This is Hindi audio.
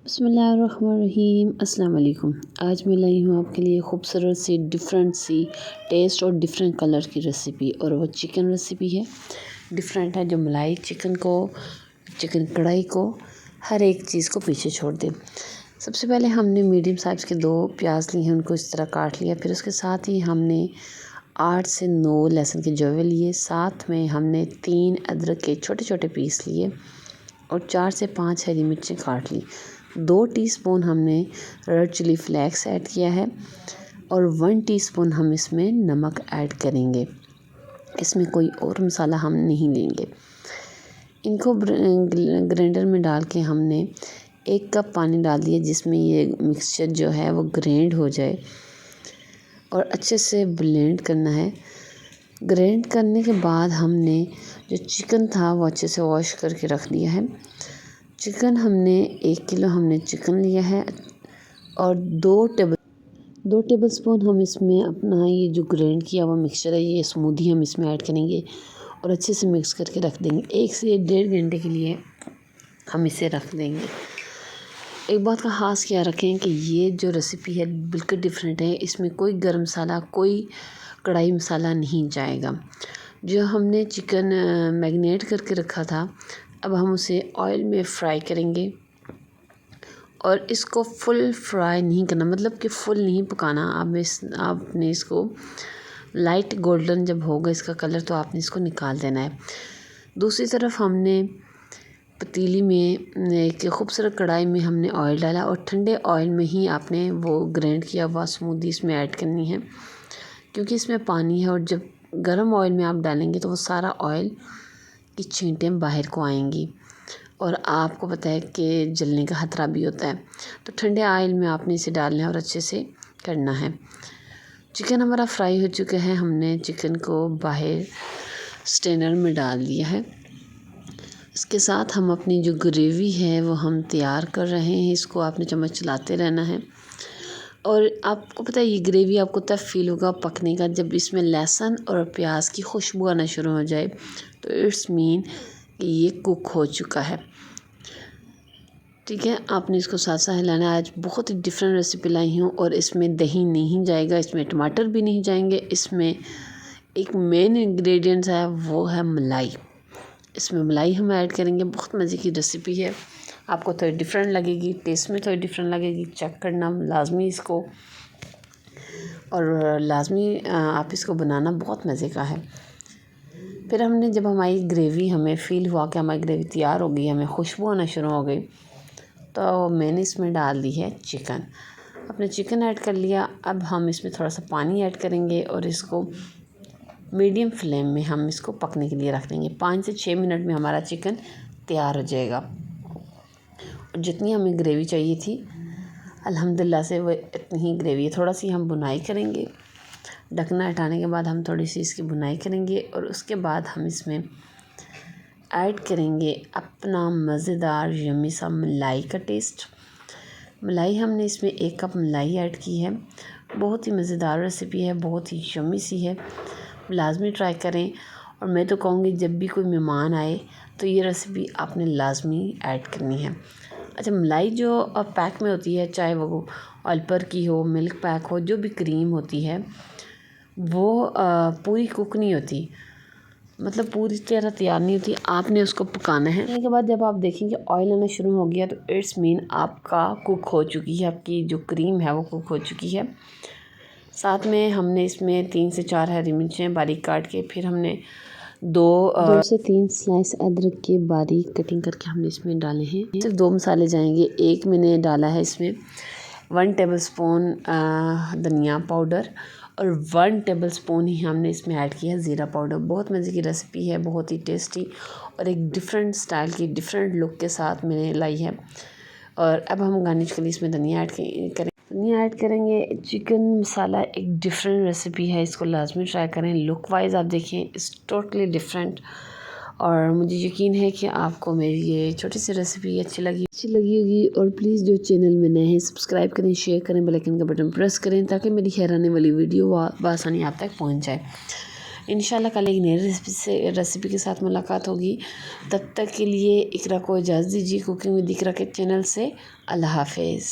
बिस्मिल्लाहिर्रहमानिर्रहीम। अस्सलाम वालेकुम। आज मैं लाई हूँ आपके लिए खूबसूरत सी डिफरेंट सी टेस्ट और डिफरेंट कलर की रेसिपी, और वो चिकन रेसिपी है। डिफरेंट है, जो मलाई चिकन को, चिकन कढ़ाई को, हर एक चीज़ को पीछे छोड़ दे। सबसे पहले हमने मीडियम साइज़ के 2 प्याज लिए हैं, उनको इस तरह काट लिया। फिर उसके साथ ही हमने 8 से 9 लहसुन के जवे लिए। साथ में हमने 3 अदरक के छोटे छोटे पीस लिए और 4 से 5 हरी मिर्चें काट ली। 2 टीस्पून हमने रेड चिली फ्लेक्स ऐड किया है और 1 टीस्पून हम इसमें नमक ऐड करेंगे। इसमें कोई और मसाला हम नहीं लेंगे। इनको ग्राइंडर में डाल के हमने 1 कप पानी डाल दिया, जिसमें ये मिक्सचर जो है वो ग्राइंड हो जाए और अच्छे से ब्लेंड करना है। ग्राइंड करने के बाद हमने जो चिकन था वो अच्छे से वॉश करके रख दिया है। चिकन हमने 1 किलो हमने चिकन लिया है और 2 टेबलस्पून हम इसमें अपना ये जो ग्राइंड किया हुआ मिक्सचर है, ये स्मूदी हम इसमें ऐड करेंगे और अच्छे से मिक्स करके रख देंगे। 1 से 1.5 घंटे के लिए हम इसे रख देंगे। एक बात का ख़ास ख्याल रखें कि ये जो रेसिपी है बिल्कुल डिफरेंट है। इसमें कोई गरम मसाला, कोई कढ़ाई मसाला नहीं जाएगा। जो हमने चिकन मैरिनेट करके रखा था, अब हम उसे ऑयल में फ्राई करेंगे और इसको फुल फ्राई नहीं करना, मतलब कि फुल नहीं पकाना। आपने इसको लाइट गोल्डन जब होगा इसका कलर, तो आपने इसको निकाल देना है। दूसरी तरफ हमने पतीली में एक खूबसूरत कढ़ाई में हमने ऑयल डाला और ठंडे ऑयल में ही आपने वो ग्राइंड किया हुआ स्मूदी इसमें ऐड करनी है, क्योंकि इसमें पानी है और जब गर्म ऑयल में आप डालेंगे तो वो सारा ऑयल की छींटें बाहर को आएंगी और आपको पता है कि जलने का खतरा भी होता है। तो ठंडे ऑयल में आपने इसे डालना है और अच्छे से करना है। चिकन हमारा फ्राई हो चुका है। हमने चिकन को बाहर स्ट्रेनर में डाल दिया है। इसके साथ हम अपनी जो ग्रेवी है वो हम तैयार कर रहे हैं। इसको आपने चम्मच चलाते रहना है और आपको पता है ये ग्रेवी आपको तब फील होगा पकने का, जब इसमें लहसुन और प्याज की खुशबू आना शुरू हो जाए, तो इट्स मीन कि ये कुक हो चुका है। ठीक है, आपने इसको साथ साथ हिलाना है। आज बहुत ही डिफरेंट रेसिपी लाई हूँ और इसमें दही नहीं जाएगा, इसमें टमाटर भी नहीं जाएंगे। इसमें एक मेन इंग्रेडिएंट्स है, वो है मलाई। इसमें मलाई हम ऐड करेंगे। बहुत मज़े की रेसिपी है, आपको थोड़ी डिफरेंट लगेगी, टेस्ट में थोड़ी डिफरेंट लगेगी। चेक करना लाजमी इसको, और लाजमी आप इसको बनाना, बहुत मज़े का है। फिर हमने जब हमारी ग्रेवी, हमें फ़ील हुआ कि हमारी ग्रेवी तैयार हो गई, हमें खुशबू आना शुरू हो गई, तो मैंने इसमें डाल दी है चिकन। अपने चिकन ऐड कर लिया। अब हम इसमें थोड़ा सा पानी ऐड करेंगे और इसको मीडियम फ्लेम में हम इसको पकने के लिए रख देंगे। 5 से 6 मिनट में हमारा चिकन तैयार हो जाएगा। और जितनी हमें ग्रेवी चाहिए थी, अल्हम्दुलिल्लाह से वो इतनी ही ग्रेवी है। थोड़ा सी हम बुनाई करेंगे। ढकना हटाने के बाद हम थोड़ी सी इसकी बुनाई करेंगे और उसके बाद हम इसमें ऐड करेंगे अपना मज़ेदार यम्मी सा मलाई का टेस्ट। मलाई हमने इसमें 1 कप मलाई ऐड की है। बहुत ही मज़ेदार रेसिपी है, बहुत ही यम्मी सी है, लाजमी ट्राई करें। और मैं तो कहूँगी जब भी कोई मेहमान आए तो ये रेसिपी आपने लाजमी ऐड करनी है। अच्छा, मलाई जो पैक में होती है, चाहे वो अल्पर की हो, मिल्क पैक हो, जो भी क्रीम होती है, वो पूरी कुक नहीं होती, मतलब पूरी तरह तैयार नहीं होती। आपने उसको पकाना है। पकाने के बाद जब आप देखेंगे ऑयल आना शुरू हो गया, तो इट्स मीन आपका कुक हो चुकी है, आपकी जो क्रीम है वो कुक हो चुकी है। साथ में हमने इसमें 3 से 4 हरी मिर्चें बारीक काट के, फिर हमने 2 से 3 स्लाइस अदरक के बारीक कटिंग करके हमने इसमें डाले हैं। सिर्फ 2 मसाले जाएंगे। एक मैंने डाला है इसमें 1 टेबलस्पून धनिया पाउडर और 1 टेबलस्पून ही हमने इसमें ऐड किया है ज़ीरा पाउडर। बहुत मज़े की रेसिपी है, बहुत ही टेस्टी और एक डिफरेंट स्टाइल की, डिफरेंट लुक के साथ मैंने लाई है। और अब हम गार्निश के लिए इसमें धनिया ऐड करें, धनिया ऐड करेंगे। चिकन मसाला एक डिफरेंट रेसिपी है, इसको लाजमी ट्राई करें। लुक वाइज आप देखें, इट्स टोटली डिफरेंट। और मुझे यकीन है कि आपको मेरी ये छोटी सी रेसिपी अच्छी लगी होगी। और प्लीज़ जो चैनल में नए हैं, सब्सक्राइब करें, शेयर करें, बेल आइकन का बटन प्रेस करें, ताकि मेरी खैर आने वाली वीडियो बआसानी आप तक पहुंच जाए। इंशाल्लाह कल एक नई रेसिपी के साथ मुलाकात होगी। तब तक के लिए इकरा को इजाज़त दीजिए कुकिंग विद इकरा के चैनल से। अल्लाह हाफिज़।